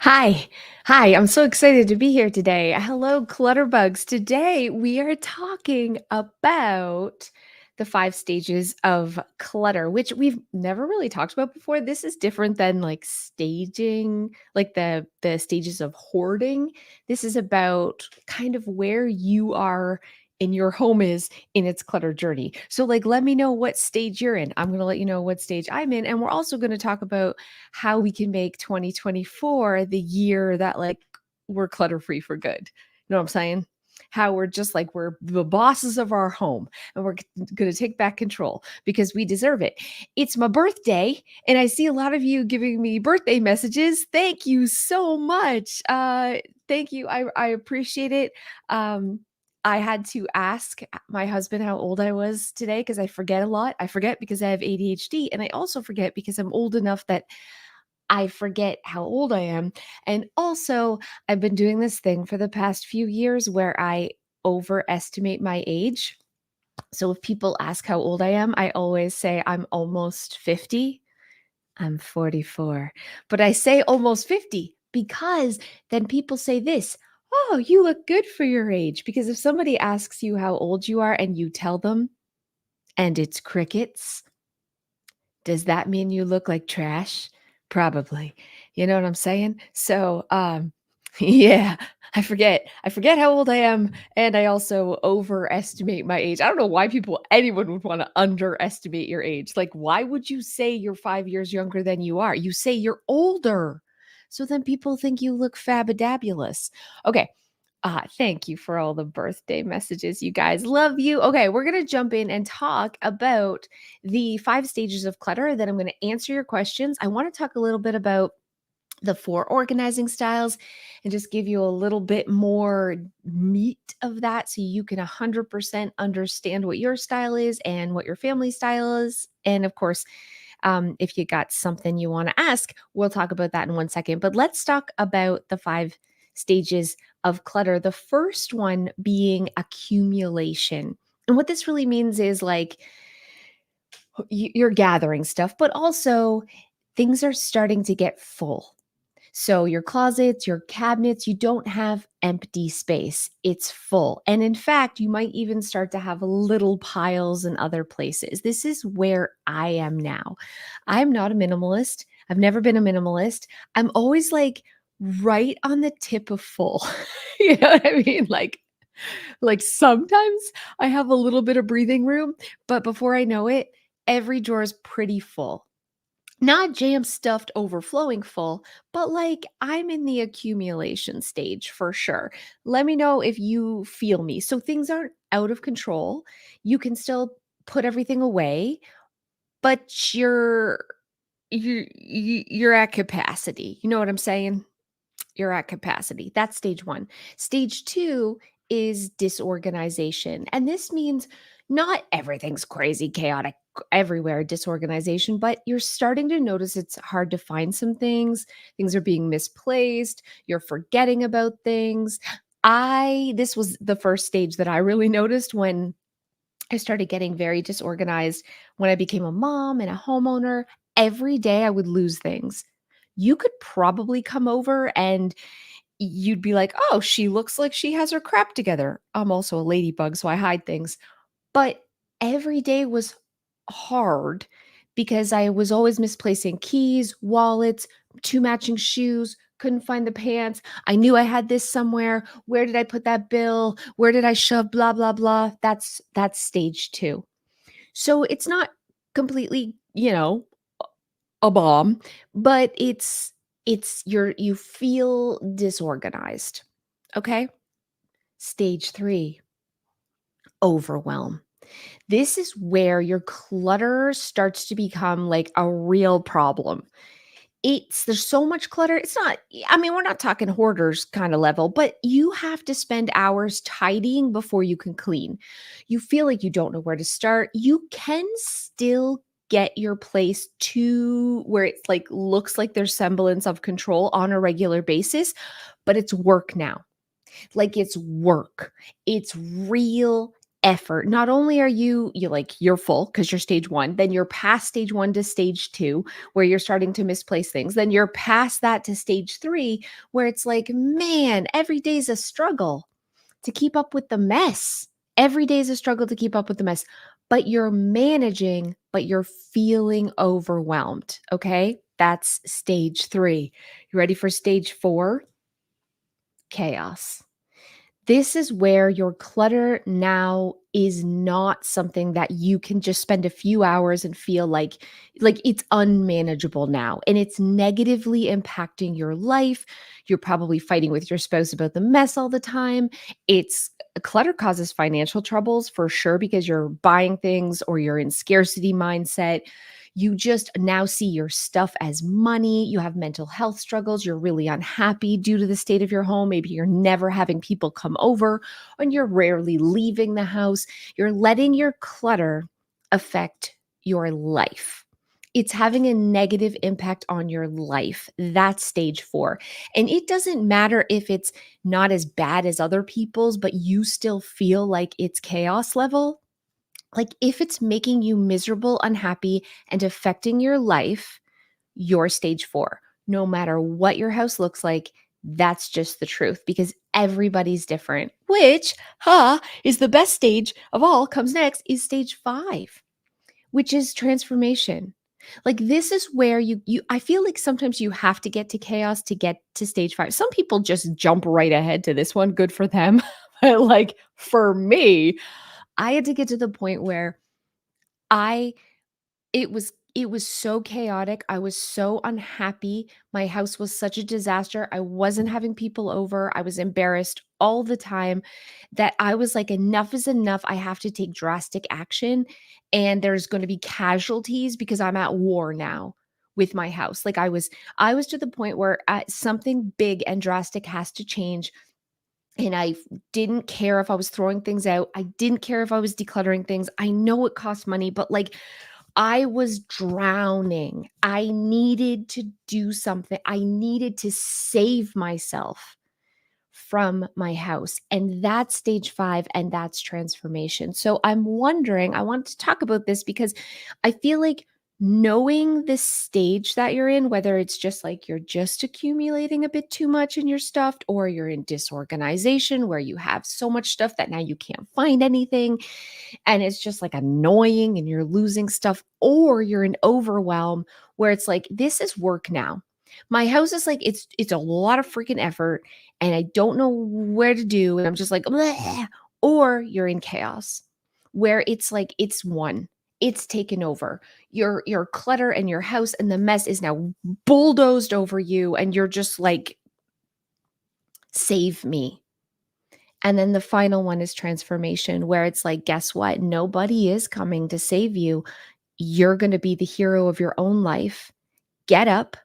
Hi. Hi, I'm so excited to be here today. Hello, Clutterbugs. Today we are talking about the five stages of clutter, which we've never really talked about before. This is different than like staging, like the stages of hoarding. This is about kind of where you are in your home is in its clutter journey. So like let me know what stage you're in. I'm going to let you know what stage I'm in, and we're also going to talk about how we can make 2024 the year that like we're clutter free for good. You know what I'm saying? How we're just like we're the bosses of our home and we're going to take back control because we deserve it. It's my birthday and I see a lot of you giving me birthday messages. Thank you so much. Thank you. I appreciate it. Um I had to ask my husband how old I was today because I forget a lot. I forget because I have ADHD, and I also forget because I'm old enough that I forget how old I am. And also, I've been doing this thing for the past few years where I overestimate my age. So if people ask how old I am, I always say I'm almost 50. I'm 44. But I say almost 50 because then people say this: "Oh, you look good for your age." Because if somebody asks you how old you are and you tell them and it's crickets, does that mean you look like trash? Probably. You know what I'm saying? So, yeah, I forget how old I am, and I also overestimate my age. I don't know why anyone would wanna underestimate your age. Like, why would you say you're 5 years younger than you are? You say you're older. So then people think you look fabadabulous. Okay, thank you for all the birthday messages, you guys. Love you. Okay, we're going to jump in and talk about the five stages of clutter. Then I'm going to answer your questions. I want to talk a little bit about the four organizing styles and just give you a little bit more meat of that so you can 100% understand what your style is and what your family style is. And of course, if you got something you want to ask, we'll talk about that in 1 second. But let's talk about the five stages of clutter. The first one being accumulation. And what this really means is like you're gathering stuff, but also things are starting to get full. So, your closets, your cabinets, you don't have empty space. It's full. And in fact, you might even start to have little piles in other places. This is where I am now. I'm not a minimalist. I've never been a minimalist. I'm always like right on the tip of full. You know what I mean? Like sometimes I have a little bit of breathing room, but before I know it, every drawer is pretty full. Not jam stuffed, overflowing full, but like I'm in the accumulation stage for sure. Let me know if you feel me. So things aren't out of control. You can still put everything away, but you're at capacity. You know what I'm saying? You're at capacity. That's stage 1. Stage 2 is disorganization. And this means not everything's crazy, chaotic everywhere, disorganization, but you're starting to notice it's hard to find some things. Things are being misplaced. You're forgetting about things. This was the first stage that I really noticed when I started getting very disorganized when I became a mom and a homeowner. Every day I would lose things. You could probably come over and you'd be like, "Oh, she looks like she has her crap together." I'm also a ladybug, so I hide things. But every day was hard because I was always misplacing keys, wallets, 2 matching shoes, couldn't find the pants. I knew I had this somewhere. Where did I put that bill? Where did I shove blah blah blah? That's stage 2. So it's not completely, a bomb, but you feel disorganized. Okay? Stage 3, overwhelm. This is where your clutter starts to become like a real problem. There's so much clutter. It's not, I mean, we're not talking hoarders kind of level, but you have to spend hours tidying before you can clean. You feel like you don't know where to start. You can still get your place to where it's like looks like there's semblance of control on a regular basis, but it's work now. Like it's work. It's real effort. Not only are you're full because you're stage 1, then you're past stage 1 to stage 2 where you're starting to misplace things. Then you're past that to stage 3 where it's like, man, every day's a struggle to keep up with the mess. Every day is a struggle to keep up with the mess, but you're managing, but you're feeling overwhelmed. Okay. That's stage 3. You ready for stage 4? Chaos. This is where your clutter now is not something that you can just spend a few hours and feel like it's unmanageable now, and it's negatively impacting your life. You're probably fighting with your spouse about the mess all the time. It's Clutter causes financial troubles for sure because you're buying things or you're in scarcity mindset. You just now see your stuff as money. You have mental health struggles. You're really unhappy due to the state of your home. Maybe you're never having people come over and you're rarely leaving the house. You're letting your clutter affect your life. It's having a negative impact on your life. That's stage 4. And it doesn't matter if it's not as bad as other people's, but you still feel like it's chaos level. Like, if it's making you miserable, unhappy, and affecting your life, you're stage 4. No matter what your house looks like, that's just the truth because everybody's different, which, is the best stage of all. Comes next is stage 5, which is transformation. Like, this is where you I feel like sometimes you have to get to chaos to get to stage 5. Some people just jump right ahead to this one, good for them. But like for me, I had to get to the point where I it was so chaotic. I was so unhappy. My house was such a disaster. I wasn't having people over. I was embarrassed all the time that I was like, enough is enough. I have to take drastic action. And there's going to be casualties because I'm at war now with my house. Like, I was to the point where something big and drastic has to change. And I didn't care if I was throwing things out. I didn't care if I was decluttering things. I know it costs money, but like, I was drowning. I needed to do something. I needed to save myself from my house. And that's stage 5, and that's transformation. So I'm wondering, I want to talk about this because I feel like knowing the stage that you're in, whether it's just like you're just accumulating a bit too much in your stuff, or you're in disorganization where you have so much stuff that now you can't find anything and it's just like annoying and you're losing stuff, or you're in overwhelm where it's like, this is work now. My house is like, it's a lot of freaking effort and I don't know where to do. And I'm just like, bleh. Or you're in chaos where it's like, it's taken over. Your clutter and your house and the mess is now bulldozed over you. And you're just like, save me. And then the final one is transformation, where it's like, guess what? Nobody is coming to save you. You're going to be the hero of your own life. Get up,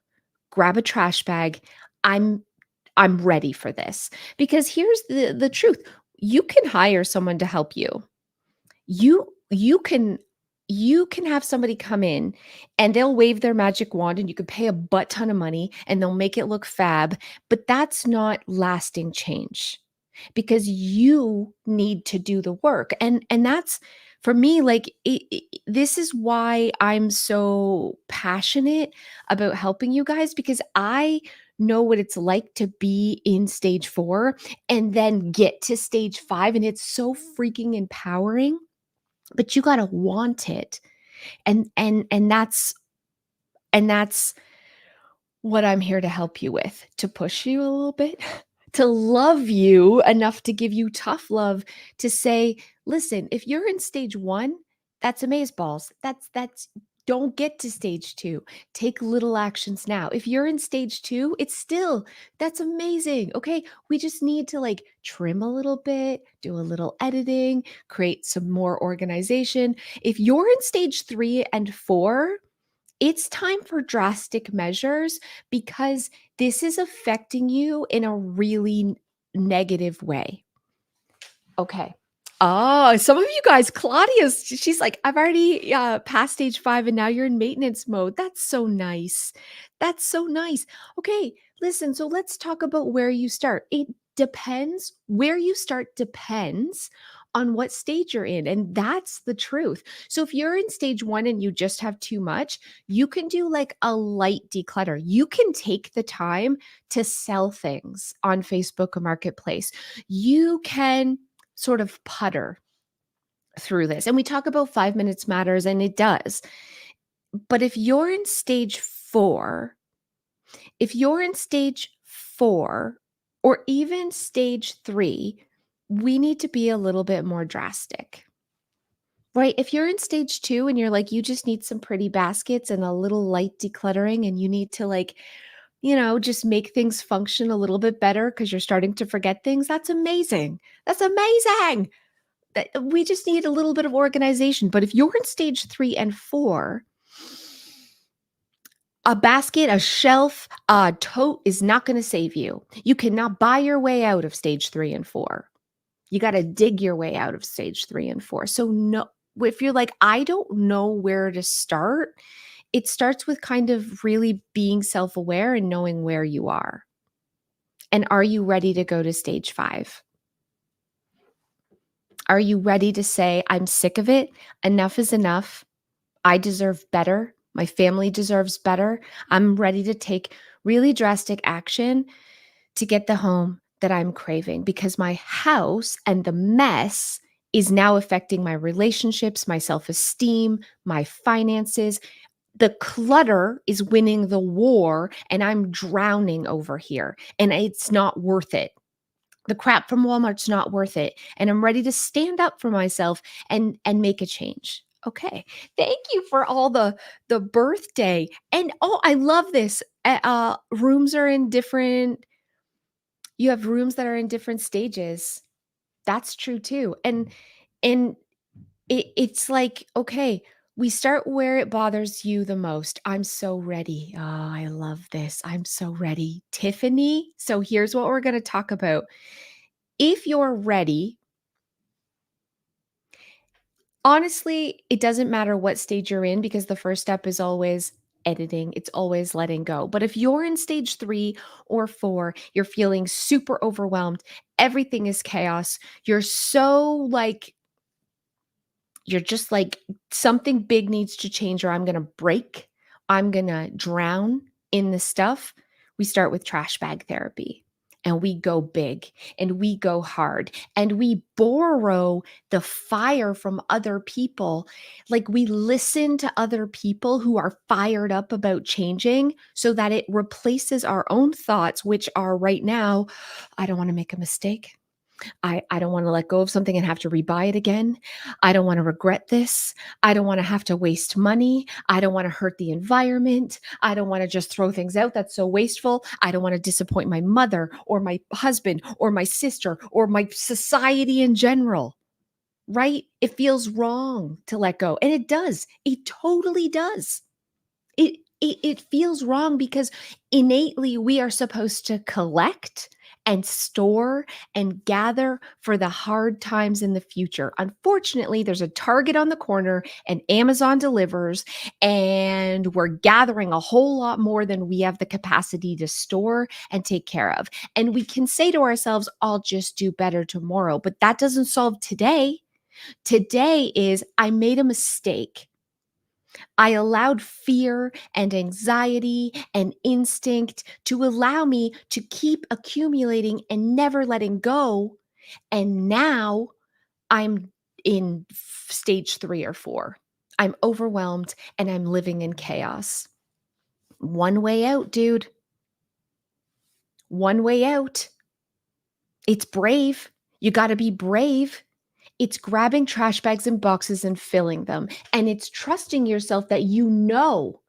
grab a trash bag. I'm I'm ready for this. Because here's the truth. You can hire someone to help you. You can have somebody come in and they'll wave their magic wand and you could pay a butt ton of money and they'll make it look fab, but that's not lasting change because you need to do the work. And that's for me, like, this is why I'm so passionate about helping you guys, because I know what it's like to be in stage 4 and then get to stage 5, and it's so freaking empowering, but you got to want it. And that's what I'm here to help you with, to push you a little bit, to love you enough to give you tough love, to say, listen, if you're in stage 1, that's amazeballs. That's don't get to stage 2. Take little actions now. If you're in stage 2, it's still that's amazing. Okay? We just need to like trim a little bit, do a little editing, create some more organization. If you're in stage 3 and 4, it's time for drastic measures because this is affecting you in a really negative way. Okay. Oh, some of you guys, Claudia's, she's like, I've already passed stage 5 and now you're in maintenance mode. That's so nice. That's so nice. Okay, listen, so let's talk about where you start. It depends. Where you start depends on what stage you're in. And that's the truth. So if you're in stage 1 and you just have too much, you can do like a light declutter. You can take the time to sell things on Facebook Marketplace. You can sort of putter through this. And we talk about 5 minutes matters, and it does. But if you're in stage 4 or even stage 3, we need to be a little bit more drastic. Right? If you're in stage 2 and you're like, you just need some pretty baskets and a little light decluttering, and you need to like, just make things function a little bit better because you're starting to forget things, that's amazing. That's amazing. We just need a little bit of organization. But if you're in stage 3 and 4, a basket, a shelf, a tote is not going to save you. You cannot buy your way out of stage 3 and 4. You got to dig your way out of stage 3 and 4. So no, if you're like, I don't know where to start, it starts with kind of really being self-aware and knowing where you are. And are you ready to go to stage 5? Are you ready to say, I'm sick of it? Enough is enough. I deserve better. My family deserves better. I'm ready to take really drastic action to get the home that I'm craving, because my house and the mess is now affecting my relationships, my self-esteem, my finances. The clutter is winning the war, and I'm drowning over here, and it's not worth it. The crap from Walmart's not worth it, and I'm ready to stand up for myself and make a change. Okay. Thank you for all the birthday. And oh, I love this. Rooms are in different you have rooms that are in different stages. That's true too. And it's like, okay, we start where it bothers you the most. I'm so ready. Oh, I love this. I'm so ready. Tiffany, so here's what we're going to talk about. If you're ready, honestly, it doesn't matter what stage you're in, because the first step is always editing. It's always letting go. But if you're in stage 3 or 4, you're feeling super overwhelmed, everything is chaos. You're so like, you're just like, something big needs to change or I'm going to break. I'm going to drown in the stuff. We start with trash bag therapy, and we go big and we go hard and we borrow the fire from other people. Like, we listen to other people who are fired up about changing so that it replaces our own thoughts, which are right now, I don't want to make a mistake. I don't want to let go of something and have to rebuy it again. I don't want to regret this. I don't want to have to waste money. I don't want to hurt the environment. I don't want to just throw things out. That's so wasteful. I don't want to disappoint my mother or my husband or my sister or my society in general, right? It feels wrong to let go. And it does. It totally does. It feels wrong because innately we are supposed to collect and store and gather for the hard times in the future. Unfortunately, there's a Target on the corner and Amazon delivers, and we're gathering a whole lot more than we have the capacity to store and take care of. And we can say to ourselves, I'll just do better tomorrow, but that doesn't solve today. Today is, I made a mistake. I allowed fear and anxiety and instinct to allow me to keep accumulating and never letting go. And now I'm in stage 3 or 4. I'm overwhelmed and I'm living in chaos. One way out, dude. One way out. It's brave. You got to be brave. It's grabbing trash bags and boxes and filling them. And it's trusting yourself that you know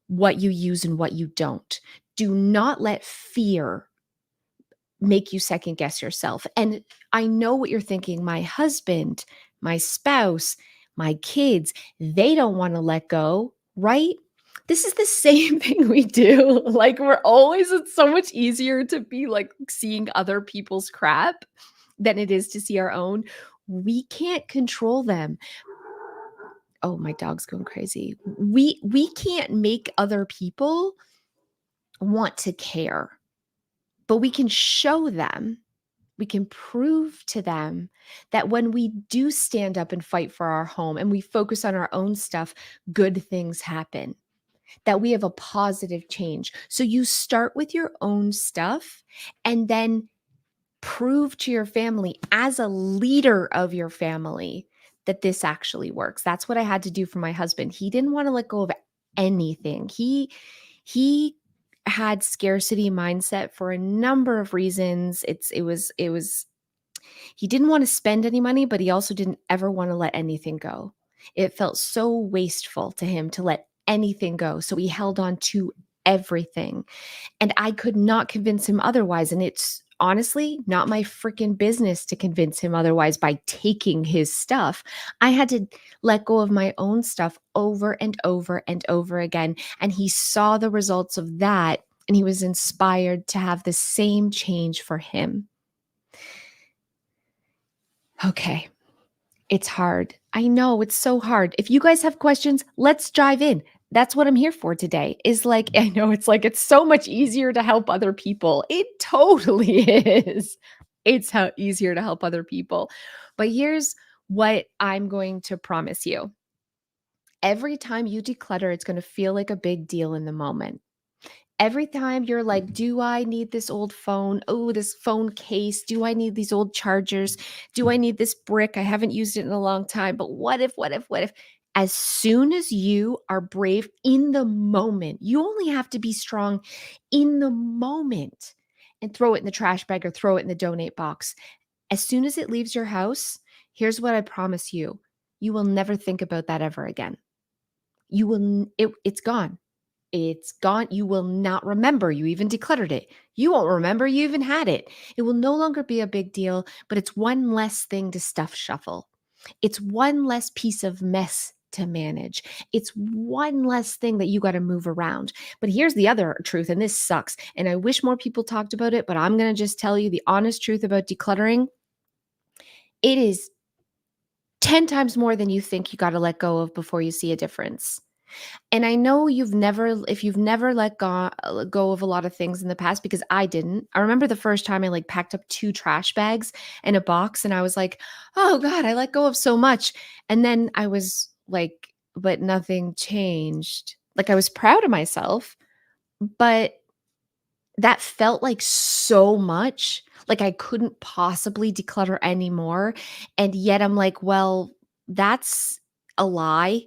what you use and what you don't. Do not let fear make you second guess yourself. And I know what you're thinking. My husband, my spouse, my kids, they don't want to let go, right? This is the same thing we do. Like, it's so much easier to be like seeing other people's crap than it is to see our own. We can't control them. Oh, my dog's going crazy. We can't make other people want to care, but we can show them We can prove to them that when we do stand up and fight for our home and we focus on our own stuff, good things happen, that we have a positive change. So you start with your own stuff and then prove to your family as a leader of your family that this actually works. That's what I had to do for my husband. He didn't want to let go of anything. He had scarcity mindset for a number of reasons. It was he didn't want to spend any money, but he also didn't ever want to let anything go. It felt so wasteful to him to let anything go. So he held on to everything. And I could not convince him otherwise. And it's honestly not my freaking business to convince him otherwise by taking his stuff. I had to let go of my own stuff over and over and over again. And he saw the results of that. And he was inspired to have the same change for him. Okay. It's hard. I know it's so hard. If you guys have questions, let's dive in. That's what I'm here for today. Is like, I know it's like it's so much easier to help other people. It totally is. It's how easier to help other people. But here's what I'm going to promise you. Every time you declutter, it's going to feel like a big deal in the moment. Every time you're like, do I need this old phone? Oh, this phone case. Do I need these old chargers? Do I need this brick? I haven't used it in a long time, but what if, what if, what if? As soon as you are brave in the moment, you only have to be strong in the moment and throw it in the trash bag or throw it in the donate box. As soon as it leaves your house, here's what I promise you. You will never think about that ever again. You will, it's gone. It's gone. You will not remember you even decluttered it. You won't remember you even had it. It will no longer be a big deal, but it's one less thing to stuff shuffle. It's one less piece of mess to manage. It's one less thing that you got to move around. But here's the other truth, and this sucks. And I wish more people talked about it, but I'm going to just tell you the honest truth about decluttering. It is 10 times more than you think you got to let go of before you see a difference. And I know if you've never let go of a lot of things in the past, because I didn't. I remember the first time I like packed up 2 trash bags in a box and I was like, "Oh God, I let go of so much." And then I was like, but nothing changed. Like I was proud of myself, but that felt like so much. Like I couldn't possibly declutter anymore. And yet I'm like, well, that's a lie.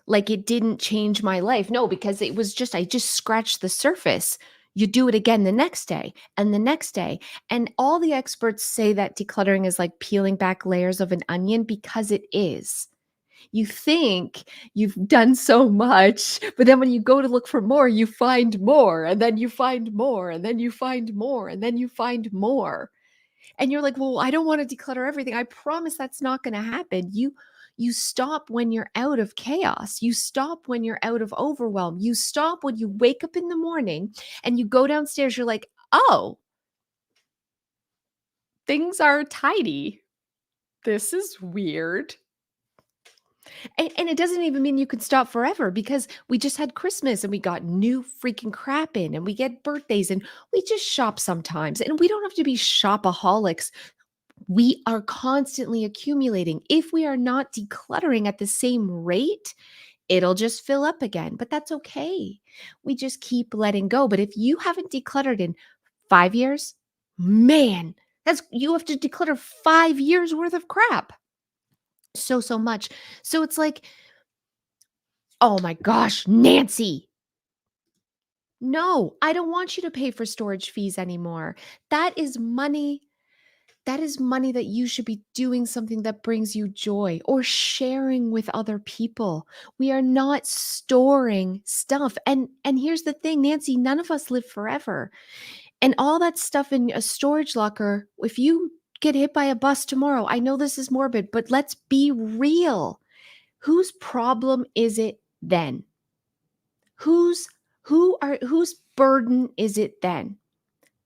Like it didn't change my life. No, because it was just, I just scratched the surface. You do it again the next day and the next day. And all the experts say that decluttering is like peeling back layers of an onion because it is. You think you've done so much, but then when you go to look for more, you find more, and then you find more, and then you find more, and then you find more. And you're like, "Well, I don't wanna declutter everything." I promise that's not gonna happen. You stop when you're out of chaos. You stop when you're out of overwhelm. You stop when you wake up in the morning and you go downstairs, you're like, "Oh, things are tidy. This is weird." And it doesn't even mean you could stop forever because we just had Christmas and we got new freaking crap in and we get birthdays and we just shop sometimes. And we don't have to be shopaholics. We are constantly accumulating. If we are not decluttering at the same rate, it'll just fill up again, but that's okay. We just keep letting go. But if you haven't decluttered in 5 years, man, that's you have to declutter 5 years worth of crap. So much. So it's like, "Oh my gosh, Nancy, no, I don't want you to pay for storage fees anymore. That is money. That is money that you should be doing something that brings you joy or sharing with other people. We are not storing stuff. And here's the thing, Nancy, none of us live forever. And all that stuff in a storage locker, if you get hit by a bus tomorrow, I know this is morbid, but let's be real. Whose problem is it then? Whose burden is it then?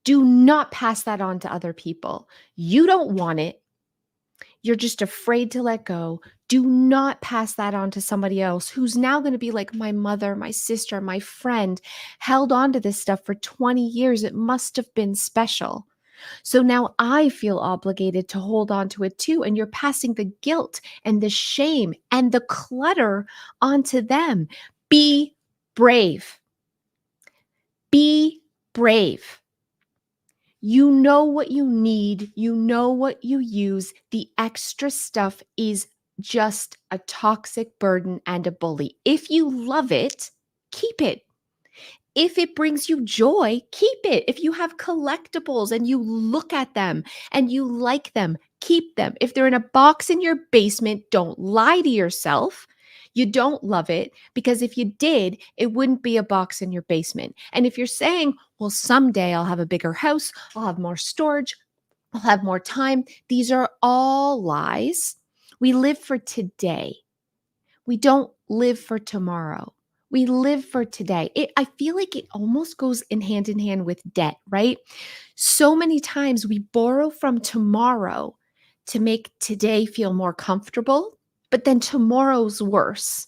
Do not pass that on to other people. You don't want it. You're just afraid to let go. Do not pass that on to somebody else who's now going to be like my mother, my sister, my friend, held on to this stuff for 20 years. It must have been special. So now I feel obligated to hold on to it too. And you're passing the guilt and the shame and the clutter onto them. Be brave. Be brave. You know what you need, you know what you use. The extra stuff is just a toxic burden and a bully. If you love it, keep it. If it brings you joy, keep it. If you have collectibles and you look at them and you like them, keep them. If they're in a box in your basement, don't lie to yourself. You don't love it because if you did, it wouldn't be a box in your basement. And if you're saying, well, someday I'll have a bigger house, I'll have more storage, I'll have more time, these are all lies. We live for today. We don't live for tomorrow. We live for today. I feel like it almost goes in hand with debt, right? So many times we borrow from tomorrow to make today feel more comfortable, but then tomorrow's worse,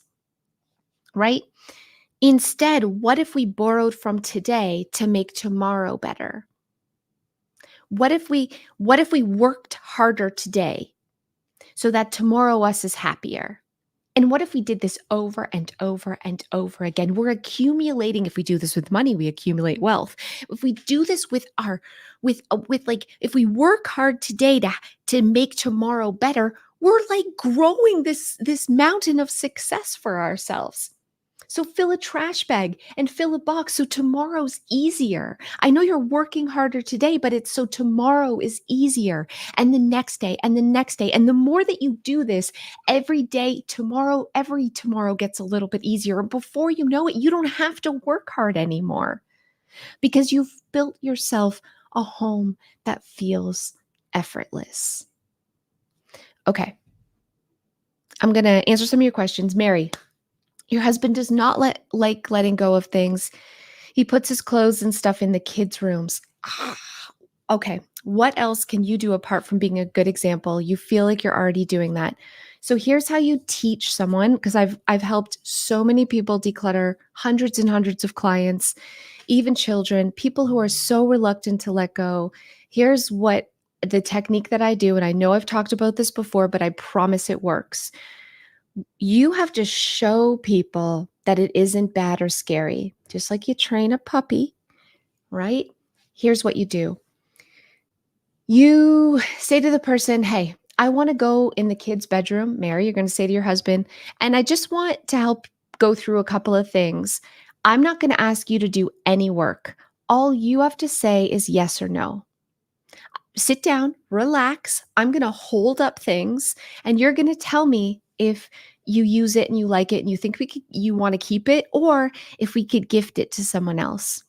right? Instead, what if we borrowed from today to make tomorrow better? What if we worked harder today so that tomorrow us is happier? And what if we did this over and over and over again? We're accumulating. If we do this with money, we accumulate wealth. If we do this with like, if we work hard today to make tomorrow better, we're like growing this mountain of success for ourselves. So fill a trash bag and fill a box so tomorrow's easier. I know you're working harder today, but it's so tomorrow is easier, and the next day and the next day. And the more that you do this every day, every tomorrow gets a little bit easier. And before you know it, you don't have to work hard anymore because you've built yourself a home that feels effortless. Okay, I'm going to answer some of your questions. Mary, your husband does not like letting go of things. He puts his clothes and stuff in the kids' rooms. Okay, what else can you do apart from being a good example? You feel like you're already doing that. So here's how you teach someone, because I've helped so many people declutter, hundreds and hundreds of clients, even children, people who are so reluctant to let go. Here's what the technique that I do, and I know I've talked about this before, but I promise it works. You have to show people that it isn't bad or scary, just like you train a puppy, right? Here's what you do. You say to the person, hey, I want to go in the kid's bedroom. Mary, you're going to say to your husband, and I just want to help go through a couple of things. I'm not going to ask you to do any work. All you have to say is yes or no. Sit down, relax. I'm going to hold up things, and you're going to tell me if you use it and you like it and you think you want to keep it, or if we could gift it to someone else.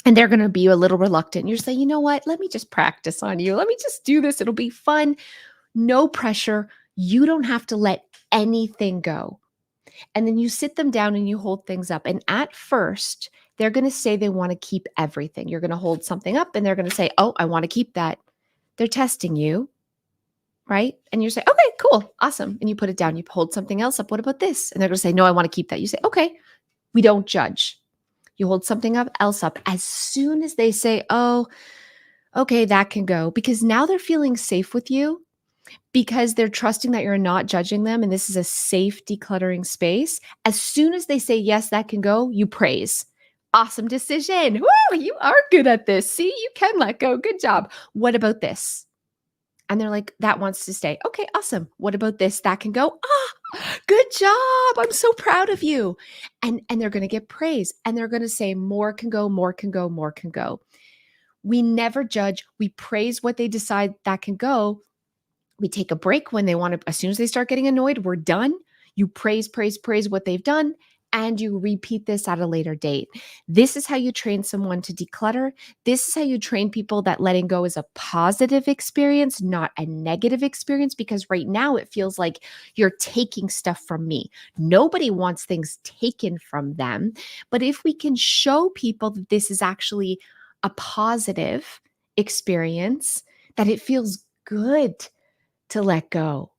And they're going to be a little reluctant. You're saying, you know what? Let me just practice on you. Let me just do this. It'll be fun. No pressure. You don't have to let anything go. And then you sit them down and you hold things up. And at first, they're going to say they want to keep everything. You're going to hold something up and they're going to say, oh, I want to keep that. They're testing you, right? And you say, okay, cool, awesome. And you put it down. You hold something else up. What about this? And they're going to say, no, I want to keep that. You say, okay, we don't judge. You hold something else up. As soon as they say, oh, okay, that can go, because now they're feeling safe with you because they're trusting that you're not judging them and this is a safe decluttering space. As soon as they say, yes, that can go, you praise. Awesome decision. Woo, you are good at this. See, you can let go. Good job. What about this? And they're like, that wants to stay. Okay, awesome. What about this? That can go. Ah, good job. I'm so proud of you. And they're going to get praise and they're going to say more can go, more can go, more can go. We never judge. We praise what they decide that can go. We take a break when they want to. As soon as they start getting annoyed, we're done. You praise what they've done, and you repeat this at a later date. This is how you train someone to declutter. This is how you train people that letting go is a positive experience, not a negative experience, because right now it feels like you're taking stuff from me. Nobody wants things taken from them. But if we can show people that this is actually a positive experience, that it feels good to let go,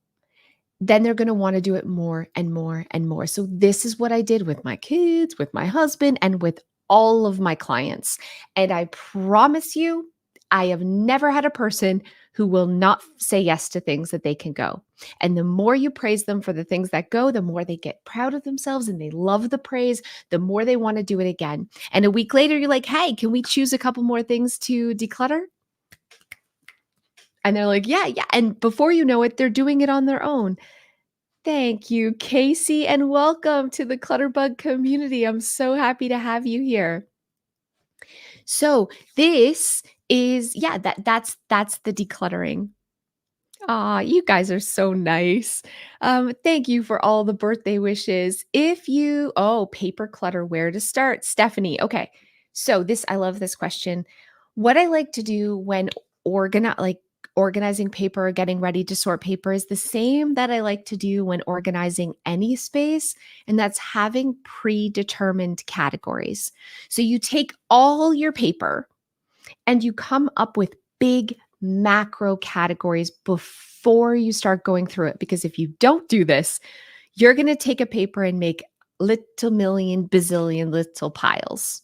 then they're going to want to do it more and more and more. So this is what I did with my kids, with my husband, and with all of my clients. And I promise you, I have never had a person who will not say yes to things that they can go. And the more you praise them for the things that go, the more they get proud of themselves and they love the praise, the more they want to do it again. And a week later, you're like, hey, can we choose a couple more things to declutter? And they're like, yeah, yeah. And before you know it, they're doing it on their own. Thank you, Casey, and welcome to the Clutterbug community. I'm so happy to have you here. So this is, yeah, that's the decluttering. Aw, you guys are so nice. Thank you for all the birthday wishes. Paper clutter, where to start? Stephanie. Okay. So I love this question. What I like to do when organizing paper or getting ready to sort paper is the same that I like to do when organizing any space, and that's having predetermined categories. So you take all your paper and you come up with big macro categories before you start going through it. Because if you don't do this, you're going to take a paper and make little million, bazillion little piles,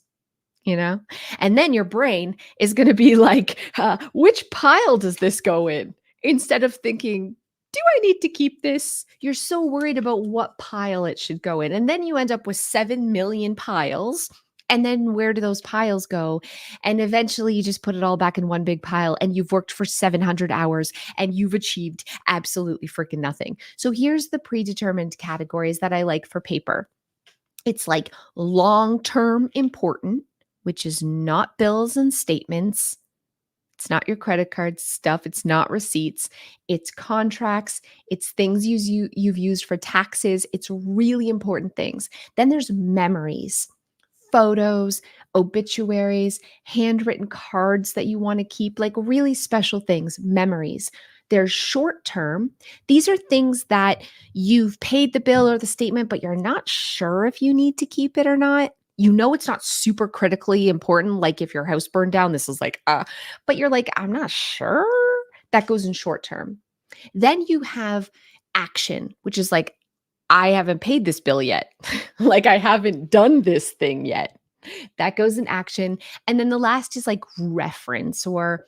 you know? And then your brain is going to be like, which pile does this go in? Instead of thinking, do I need to keep this? You're so worried about what pile it should go in. And then you end up with 7 million piles. And then where do those piles go? And eventually you just put it all back in one big pile and you've worked for 700 hours and you've achieved absolutely freaking nothing. So here's the predetermined categories that I like for paper. It's like long-term important, which is not bills and statements. It's not your credit card stuff. It's not receipts. It's contracts. It's things you've used for taxes. It's really important things. Then there's memories, photos, obituaries, handwritten cards that you want to keep, like really special things, memories. There's short term. These are things that you've paid the bill or the statement, but you're not sure if you need to keep it or not. You know, it's not super critically important. Like if your house burned down, this is like, but you're like, I'm not sure. That goes in short term. Then you have action, which is like, I haven't paid this bill yet. Like I haven't done this thing yet. That goes in action. And then the last is like reference, or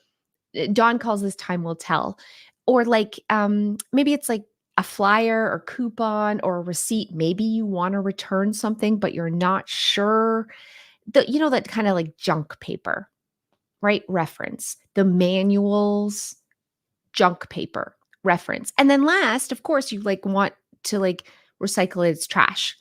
Dawn calls this time will tell. Or like maybe it's like a flyer or coupon or a receipt. Maybe you want to return something, but you're not sure. That kind of like junk paper, right? Reference. The manuals, junk paper, reference. And then last, of course, you like want to like recycle it as trash.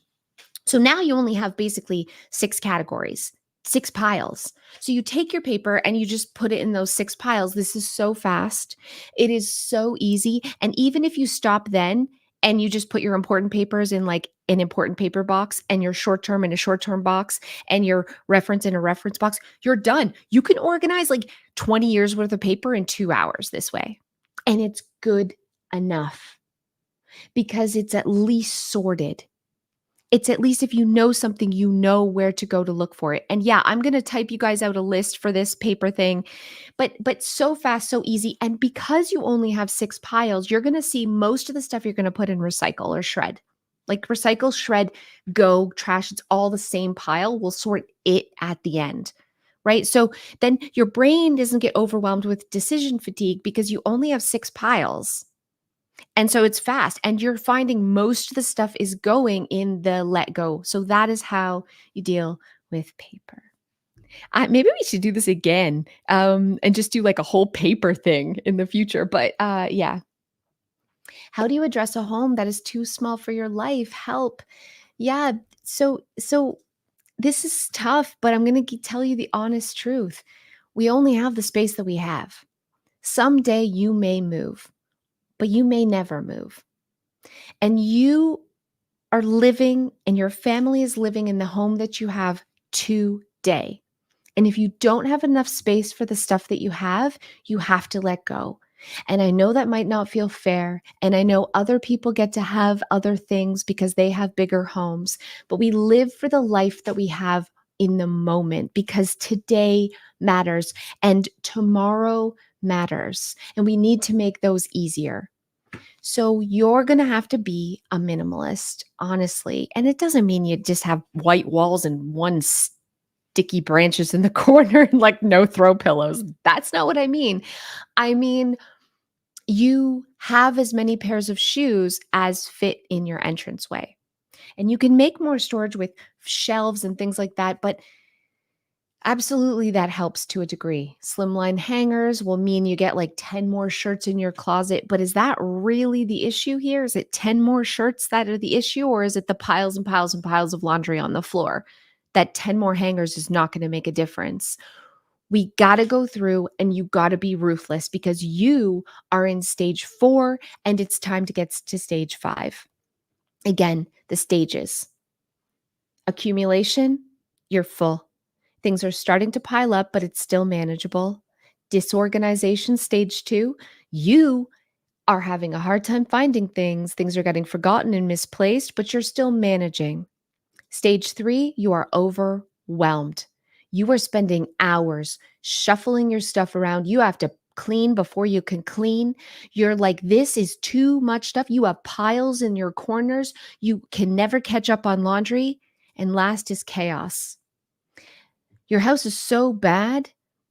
So now you only have basically 6 categories, 6 piles. So you take your paper and you just put it in those 6 piles. This is so fast. It is so easy. And even if you stop then and you just put your important papers in like an important paper box and your short term in a short term box and your reference in a reference box, you're done. You can organize like 20 years worth of paper in 2 hours this way. And it's good enough because it's at least sorted. It's at least if you know something, you know where to go to look for it. And yeah, I'm going to type you guys out a list for this paper thing, but so fast, so easy. And because you only have 6 piles, you're going to see most of the stuff you're going to put in recycle or shred. Like recycle, shred, go, trash, it's all the same pile. We'll sort it at the end. Right? So then your brain doesn't get overwhelmed with decision fatigue because you only have 6 piles. And so it's fast, and you're finding most of the stuff is going in the let go. So that is how you deal with paper. Maybe we should do this again, and just do like a whole paper thing in the future. But yeah. How do you address a home that is too small for your life? Help. Yeah. So this is tough, but I'm going to tell you the honest truth. We only have the space that we have. Someday you may move, but you may never move. And you are living and your family is living in the home that you have today. And if you don't have enough space for the stuff that you have to let go. And I know that might not feel fair. And I know other people get to have other things because they have bigger homes. But we live for the life that we have in the moment because today matters and tomorrow matters. And we need to make those easier. So you're going to have to be a minimalist, honestly. And it doesn't mean you just have white walls and one sticky branches in the corner and like no throw pillows. That's not what I mean. I mean, you have as many pairs of shoes as fit in your entranceway. And you can make more storage with shelves and things like that, but absolutely that helps to a degree. Slimline hangers will mean you get like 10 more shirts in your closet, but is that really the issue here? Is it 10 more shirts that are the issue, or is it the piles and piles and piles of laundry on the floor? That 10 more hangers is not going to make a difference. We got to go through and you got to be ruthless because you are in stage 4 and it's time to get to stage 5. Again, the stages. Accumulation, you're full. Things are starting to pile up, but it's still manageable. Disorganization, stage 2, you are having a hard time finding things. Things are getting forgotten and misplaced, but you're still managing. Stage 3, you are overwhelmed. You are spending hours shuffling your stuff around. You have to clean before you can clean. You're like, this is too much stuff. You have piles in your corners. You can never catch up on laundry. And last is chaos. Your house is so bad,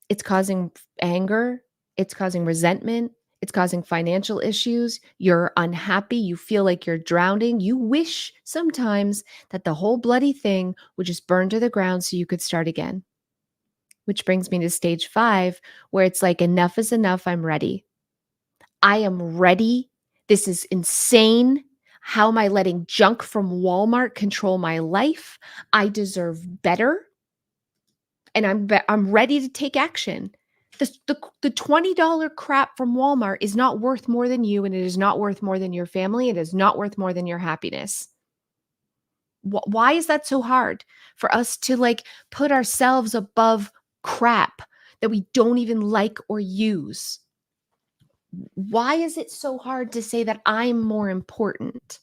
it's causing anger, it's causing resentment, it's causing financial issues. You're unhappy, you feel like you're drowning. You wish sometimes that the whole bloody thing would just burn to the ground so you could start again. Which brings me to stage 5, where it's like, enough is enough, I'm ready. I am ready. This is insane. How am I letting junk from Walmart control my life? I deserve better. And I'm ready to take action. The $20 crap from Walmart is not worth more than you, and it is not worth more than your family. It is not worth more than your happiness. Why is that so hard for us to like put ourselves above crap that we don't even like or use? Why is it so hard to say that I'm more important?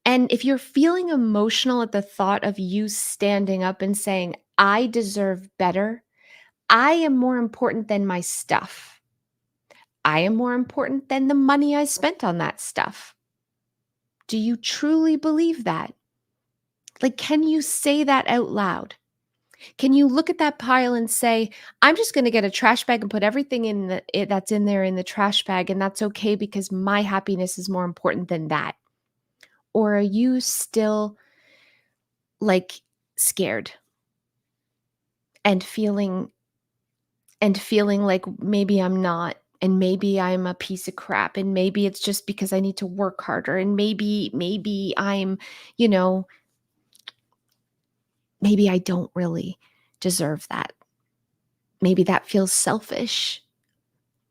And if you're feeling emotional at the thought of you standing up and saying, I deserve better, I am more important than my stuff. I am more important than the money I spent on that stuff. Do you truly believe that? Like, can you say that out loud? Can you look at that pile and say, I'm just going to get a trash bag and put everything that's in there in the trash bag, and that's okay because my happiness is more important than that? Or are you still like scared and feeling like maybe I'm not, and maybe I'm a piece of crap, and maybe it's just because I need to work harder, and maybe I'm, you know, maybe I don't really deserve that. Maybe that feels selfish.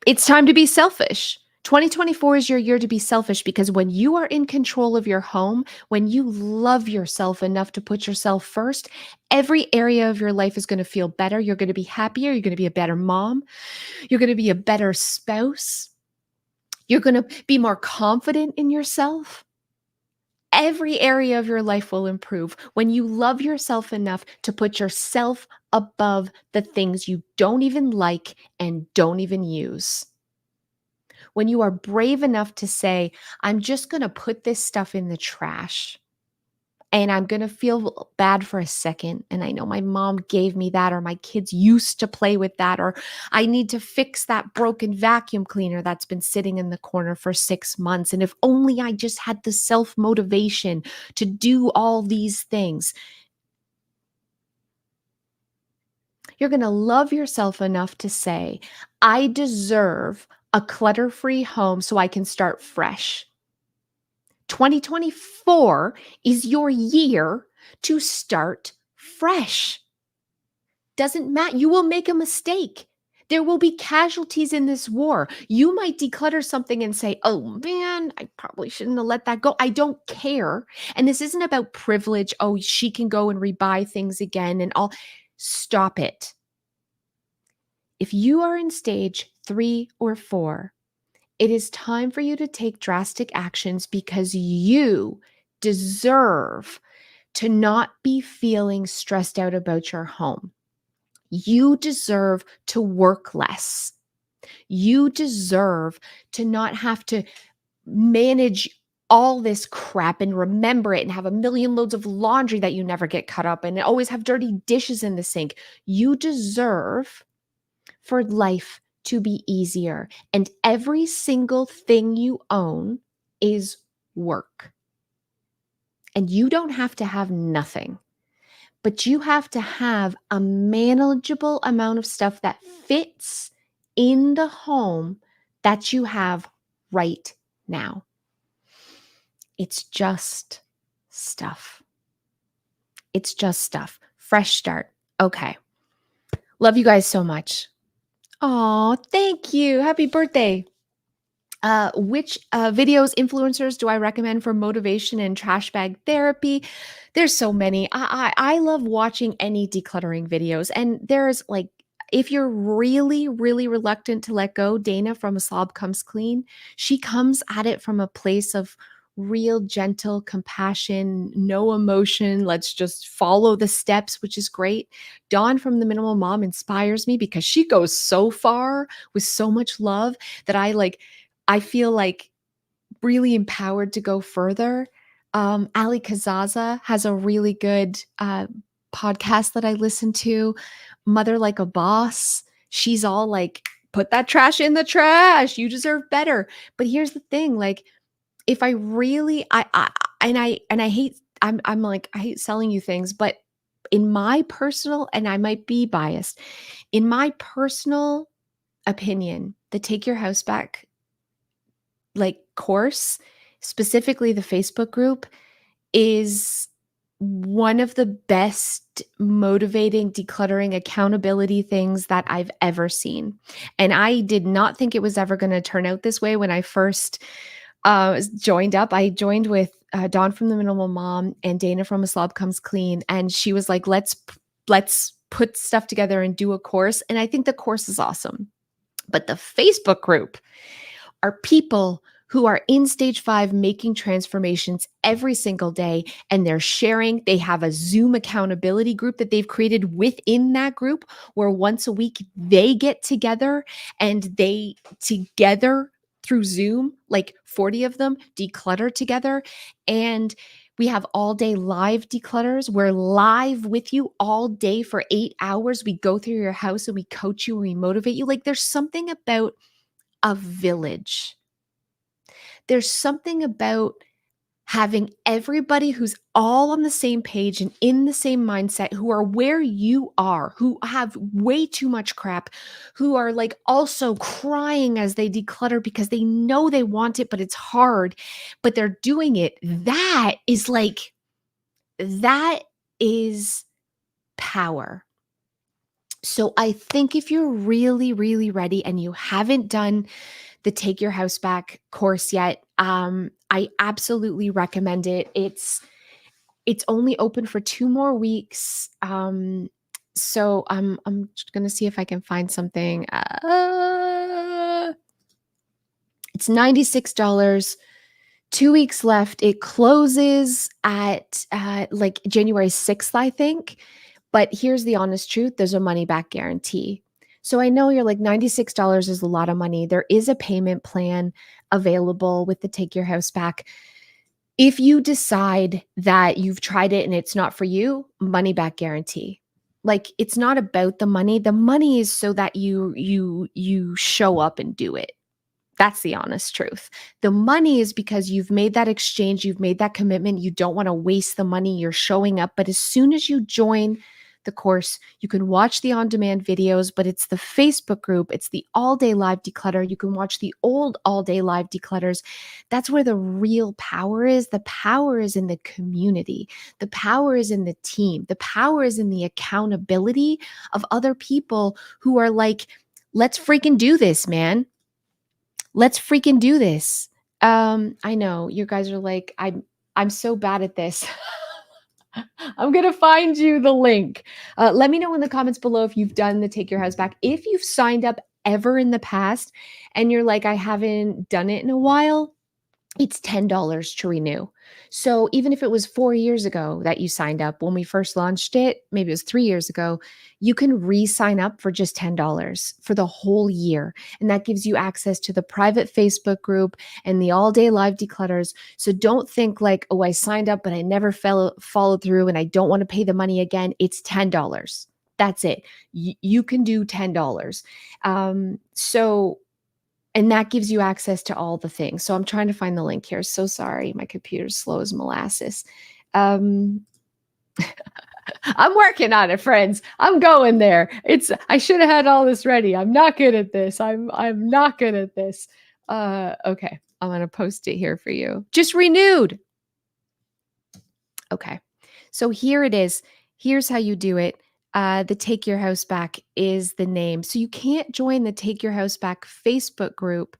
It's time to be selfish. 2024 is your year to be selfish, because when you are in control of your home, when you love yourself enough to put yourself first, every area of your life is going to feel better. You're going to be happier. You're going to be a better mom. You're going to be a better spouse. You're going to be more confident in yourself. Every area of your life will improve when you love yourself enough to put yourself above the things you don't even like and don't even use. When you are brave enough to say, I'm just going to put this stuff in the trash. And I'm going to feel bad for a second. And I know my mom gave me that, or my kids used to play with that, or I need to fix that broken vacuum cleaner that's been sitting in the corner for 6 months. And if only I just had the self motivation to do all these things. You're going to love yourself enough to say, I deserve a clutter free home so I can start fresh. 2024 is your year to start fresh. Doesn't matter. You will make a mistake. There will be casualties in this war. You might declutter something and say, oh man, I probably shouldn't have let that go. I don't care. And this isn't about privilege. Oh, she can go and rebuy things again and all. Stop it. If you are in stage 3 or 4, it is time for you to take drastic actions, because you deserve to not be feeling stressed out about your home. You deserve to work less. You deserve to not have to manage all this crap and remember it and have a million loads of laundry that you never get cut up and always have dirty dishes in the sink. You deserve for life to be easier. And every single thing you own is work. And you don't have to have nothing, but you have to have a manageable amount of stuff that fits in the home that you have right now. It's just stuff. It's just stuff. Fresh start. Okay. Love you guys so much. Oh, thank you. Happy birthday. Which videos, influencers do I recommend for motivation and trash bag therapy? There's so many. I love watching any decluttering videos, and there's like, if you're really, really reluctant to let go, Dana from A Slob Comes Clean, she comes at it from a place of real gentle compassion, no emotion. Let's just follow the steps, which is great. Dawn from The Minimal Mom inspires me because she goes so far with so much love that I feel like really empowered to go further. Ali Kazaza has a really good podcast that I listen to, Mother Like a Boss. She's all like, put that trash in the trash. You deserve better. But here's the thing, like, if I really I hate I'm like, I hate selling you things, but in my personal, and I might be biased, in my personal opinion, the Take Your House Back like course, specifically the Facebook group, is one of the best motivating, decluttering, accountability things that I've ever seen. And I did not think it was ever going to turn out this way when I first joined up. I joined with Dawn from The Minimal Mom and Dana from A Slob Comes Clean, and she was like, let's put stuff together and do a course. And I think the course is awesome. But the Facebook group are people who are in stage 5 making transformations every single day, and they're sharing. They have a Zoom accountability group that they've created within that group where once a week they get together and they together through Zoom, like 40 of them, declutter together. And we have all day live declutters. We're live with you all day for 8 hours. We go through your house and we coach you and we motivate you. Like, there's something about a village. There's something about having everybody who's all on the same page and in the same mindset, who are where you are, who have way too much crap, who are like also crying as they declutter because they know they want it, but it's hard, but they're doing it. That is power. So I think if you're really, really ready and you haven't done the Take Your House Back course yet, I absolutely recommend it. It's only open for 2 more weeks. So I'm gonna see if I can find something. It's $96. 2 weeks left. It closes at like January 6th, I think. But here's the honest truth, there's a money back guarantee. So I know you're like, $96 is a lot of money. There is a payment plan available with the Take Your House Back. If you decide that you've tried it and it's not for you, money back guarantee. Like, it's not about the money. The money is so that you show up and do it. That's the honest truth. The money is because you've made that exchange, you've made that commitment, you don't want to waste the money, you're showing up. But as soon as you join the course, you can watch the on-demand videos, but it's the Facebook group, it's the all-day live declutter. You can watch the old all-day live declutters. That's where the real power is. The power is in the community. The power is in the team. The power is in the accountability of other people who are like, let's freaking do this, man. Let's freaking do this. I know you guys are like, I'm so bad at this. I'm gonna find you the link. Let me know in the comments below if you've done the Take Your House Back. If you've signed up ever in the past and you're like, I haven't done it in a while, it's $10 to renew. So even if it was 4 years ago that you signed up when we first launched it, maybe it was 3 years ago, you can re-sign up for just $10 for the whole year. And that gives you access to the private Facebook group and the all-day live declutters. So don't think like, "Oh, I signed up, but I never followed through and I don't want to pay the money again." It's $10. That's it. You can do $10. So and that gives you access to all the things. So I'm trying to find the link here. So sorry, my computer's slow as molasses. Um, I'm working on it, friends. I'm going there. I should have had all this ready. I'm not good at this. I'm not good at this. Okay. I'm gonna post it here for you. Just renewed. Okay. So here it is. Here's how you do it. The Take Your House Back is the name. So you can't join the Take Your House Back Facebook group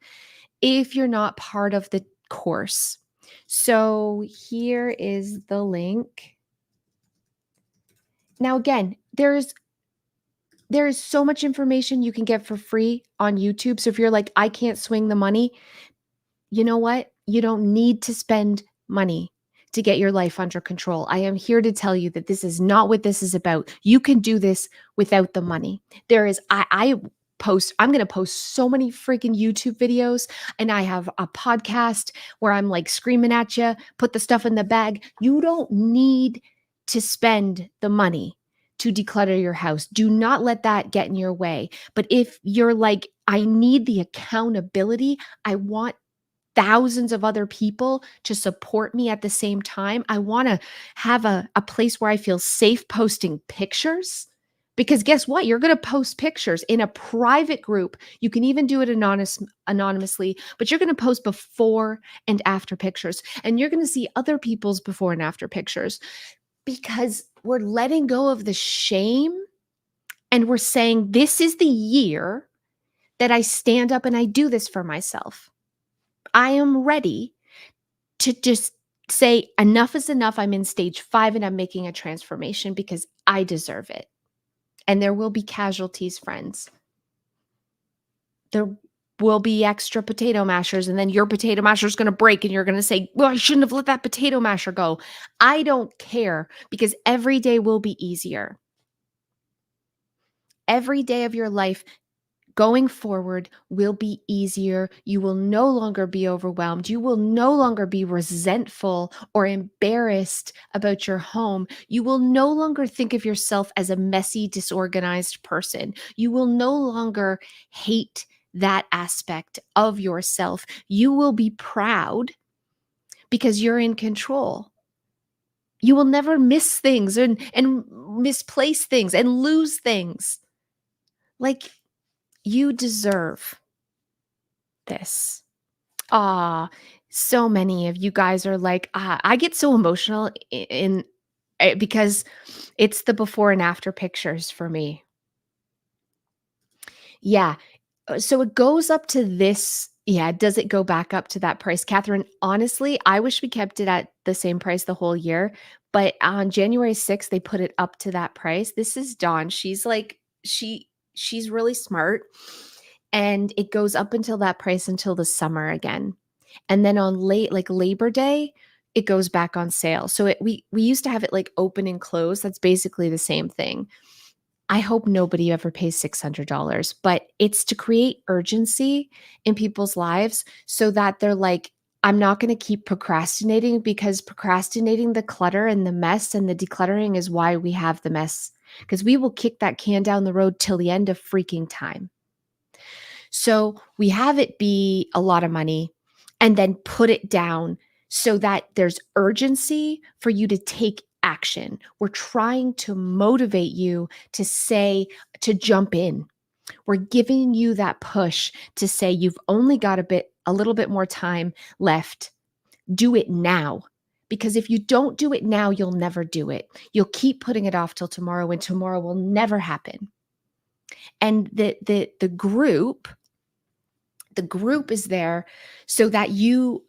if you're not part of the course. So here is the link. Now, again, there is so much information you can get for free on YouTube. So if you're like, "I can't swing the money," you know what? You don't need to spend money to get your life under control. I am here to tell you that this is not what this is about. You can do this without the money. There is, I'm going to post so many freaking YouTube videos, and I have a podcast where I'm like screaming at you, put the stuff in the bag. You don't need to spend the money to declutter your house. Do not let that get in your way. But if you're like, "I need the accountability, I want thousands of other people to support me at the same time. I want to have a place where I feel safe posting pictures." Because guess what? You're going to post pictures in a private group. You can even do it anonymously, but you're going to post before and after pictures. And you're going to see other people's before and after pictures because we're letting go of the shame and we're saying, "This is the year that I stand up and I do this for myself. I am ready to just say, enough is enough. I'm in stage 5 and I'm making a transformation because I deserve it." And there will be casualties, friends. There will be extra potato mashers, and then your potato masher is going to break, and you're going to say, "Well, I shouldn't have let that potato masher go." I don't care because every day will be easier. Every day of your life going forward will be easier. You will no longer be overwhelmed. You will no longer be resentful or embarrassed about your home. You will no longer think of yourself as a messy, disorganized person. You will no longer hate that aspect of yourself. You will be proud because you're in control. You will never miss things and misplace things and lose things. Like, you deserve this. Ah, so many of you guys are like, I get so emotional because it's the before and after pictures for me. Yeah. So it goes up to this. Yeah. Does it go back up to that price? Catherine, honestly, I wish we kept it at the same price the whole year. But on January 6th, they put it up to that price. This is Dawn. She's like, she's really smart. And it goes up until that price until the summer again. And then on like Labor Day, it goes back on sale. So we used to have it like open and close. That's basically the same thing. I hope nobody ever pays $600, but it's to create urgency in people's lives so that they're like, "I'm not going to keep procrastinating," because procrastinating the clutter and the mess and the decluttering is why we have the mess, because we will kick that can down the road till the end of freaking time. So we have it be a lot of money and then put it down so that there's urgency for you to take action. We're trying to motivate you to say, to jump in. We're giving you that push to say, you've only got a little bit more time left. Do it now. Because if you don't do it now, you'll never do it. You'll keep putting it off till tomorrow, and tomorrow will never happen. And the group is there so that you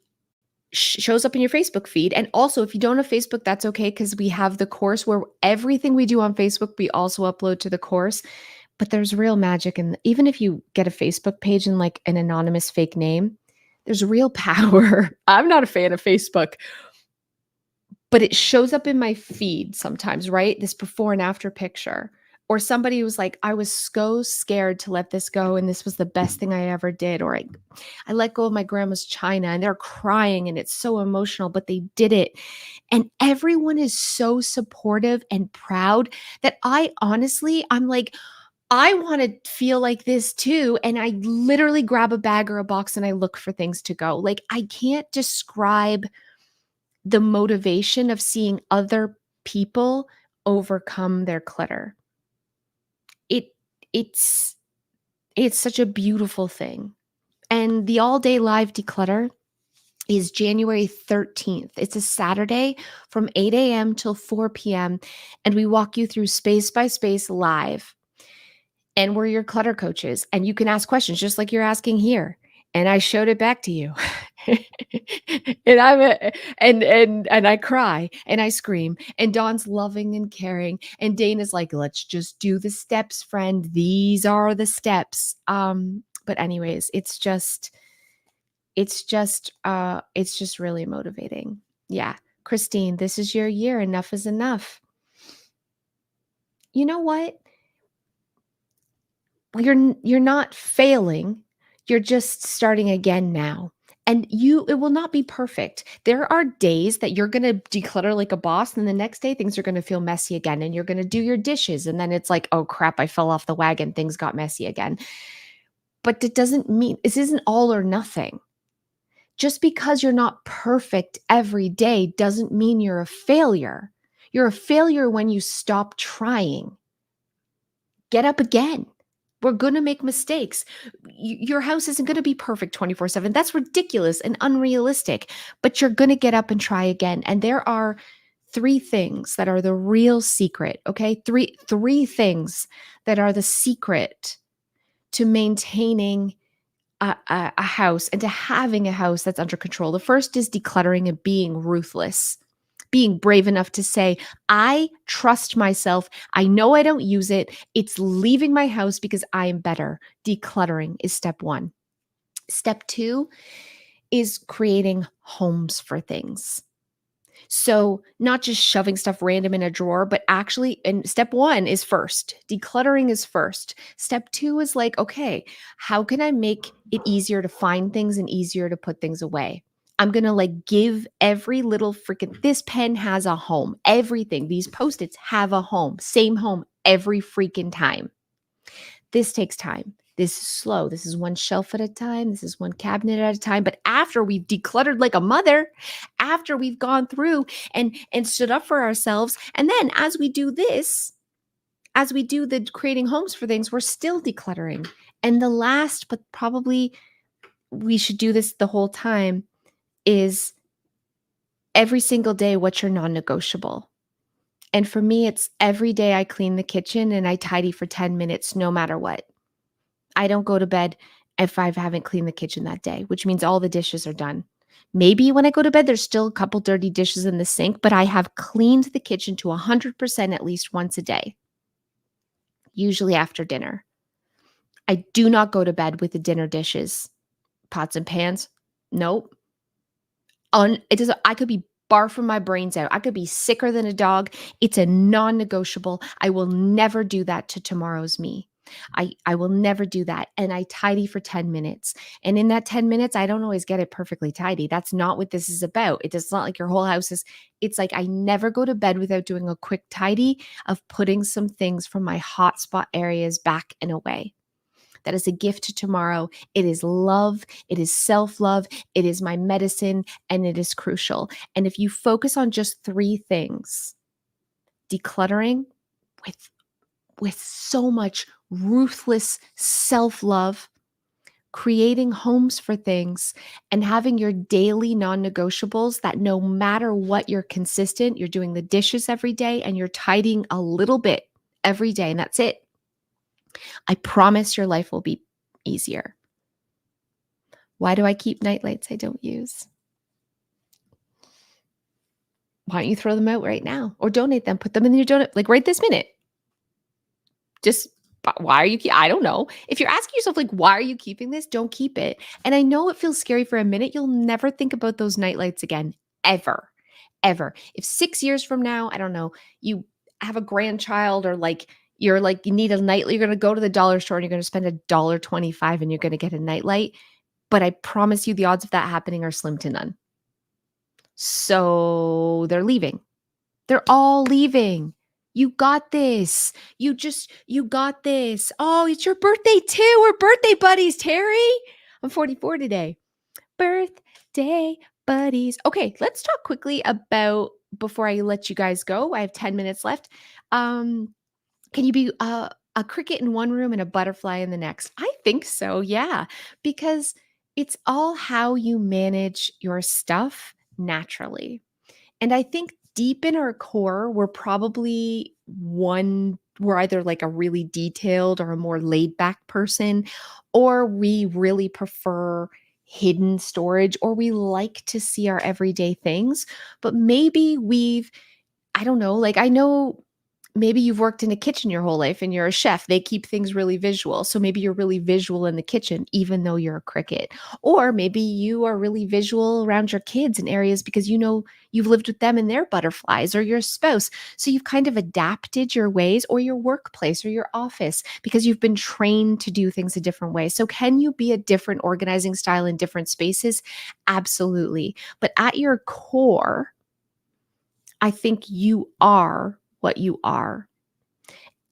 shows up in your Facebook feed. And also, if you don't have Facebook, that's okay, because we have the course where everything we do on Facebook, we also upload to the course. But there's real magic. And even if you get a Facebook page and like an anonymous fake name, There's real power. I'm not a fan of Facebook, but it shows up in my feed sometimes, right? This before and after picture. Or somebody was like, I was so scared to let this go, and this was the best thing I ever did. Or I let go of my grandma's china and they're crying and it's so emotional, but they did it. And everyone is so supportive and proud that I'm like, I want to feel like this too. And I literally grab a bag or a box and I look for things to go. Like, I can't describe the motivation of seeing other people overcome their clutter. It it's it's such a beautiful thing. And the all day live declutter is January 13th. It's a Saturday from 8 a.m. till 4 p.m. And we walk you through space by space live. And we're your clutter coaches. And you can ask questions just like you're asking here. And I showed it back to you. and I'm a, and I cry and I scream. And Dawn's loving and caring. And Dana's like, let's just do the steps, friend. These are the steps. But anyways, it's just really motivating. Yeah. Christine, this is your year. Enough is enough. You know what? You're not failing. You're just starting again now. And it will not be perfect. There are days that you're going to declutter like a boss, and the next day things are going to feel messy again, and you're going to do your dishes, and then it's like, oh crap, I fell off the wagon, things got messy again. But it doesn't mean this isn't all or nothing. Just because you're not perfect every day doesn't mean you're a failure. You're a failure when you stop trying. Get up again. We're going to make mistakes. Your house isn't going to be perfect 24/7. That's ridiculous and unrealistic, but you're going to get up and try again. And there are three things that are the real secret, okay? Three things that are the secret to maintaining a house and to having a house that's under control. The first is decluttering and being ruthless, being brave enough to say, I trust myself. I know I don't use it. It's leaving my house because I am better. Decluttering is step one. Step two is creating homes for things. So, not just shoving stuff random in a drawer, but actually, and step one is first. Decluttering is first. Step two is like, okay, how can I make it easier to find things and easier to put things away? I'm going to like give every little freaking, this pen has a home. Everything, these post its have a home, same home every freaking time. This takes time. This is slow. This is one shelf at a time. This is one cabinet at a time. But after we've decluttered like a mother, after we've gone through and stood up for ourselves, and then as we do this, as we do the creating homes for things, we're still decluttering. And the last, but probably we should do this the whole time, is every single day, what's your non-negotiable? And for me, it's every day I clean the kitchen and I tidy for 10 minutes, no matter what. I don't go to bed if I haven't cleaned the kitchen that day, which means all the dishes are done. Maybe when I go to bed, there's still a couple dirty dishes in the sink, but I have cleaned the kitchen to 100% at least once a day, usually after dinner. I do not go to bed with the dinner dishes, pots and pans. Nope. It does. I could be barfing my brains out. I could be sicker than a dog. It's a non-negotiable. I will never do that to tomorrow's me. I will never do that. And I tidy for 10 minutes. And in that 10 minutes, I don't always get it perfectly tidy. That's not what this is about. It's not like your whole house is, it's like I never go to bed without doing a quick tidy of putting some things from my hotspot areas back and away. That is a gift to tomorrow. It is love. It is self-love. It is my medicine, and it is crucial. And if you focus on just three things, decluttering with so much ruthless self-love, creating homes for things, and having your daily non-negotiables that no matter what, you're consistent, you're doing the dishes every day and you're tidying a little bit every day, and that's it. I promise your life will be easier. Why do I keep nightlights I don't use? Why don't you throw them out right now or donate them? Put them in your donate, like right this minute. Just But why are you I don't know. If you're asking yourself like why are you keeping this? Don't keep it. And I know it feels scary for a minute. You'll never think about those night lights again ever. Ever. If 6 years from now, I don't know, you have a grandchild or like you're like you need a nightlight, you're going to go to the dollar store and you're going to spend $1.25 and you're going to get a nightlight, but I promise you the odds of that happening are slim to none. So they're leaving. They're all leaving. You got this. You got this. Oh, it's your birthday too. We're birthday buddies, Terry. I'm 44 today. Birthday buddies. Okay, let's talk quickly about before I let you guys go. I have 10 minutes left. Can you be a cricket in one room and a butterfly in the next? I think so, yeah, because it's all how you manage your stuff naturally. And I think deep in our core, we're either like a really detailed or a more laid back person, or we really prefer hidden storage, or we like to see our everyday things. But maybe I don't know, like I know maybe you've worked in a kitchen your whole life and you're a chef. They keep things really visual. So maybe you're really visual in the kitchen, even though you're a cricket. Or maybe you are really visual around your kids in areas because you know you've lived with them and their butterflies or your spouse. So you've kind of adapted your ways or your workplace or your office because you've been trained to do things a different way. So can you be a different organizing style in different spaces? Absolutely. But at your core, I think you are what you are.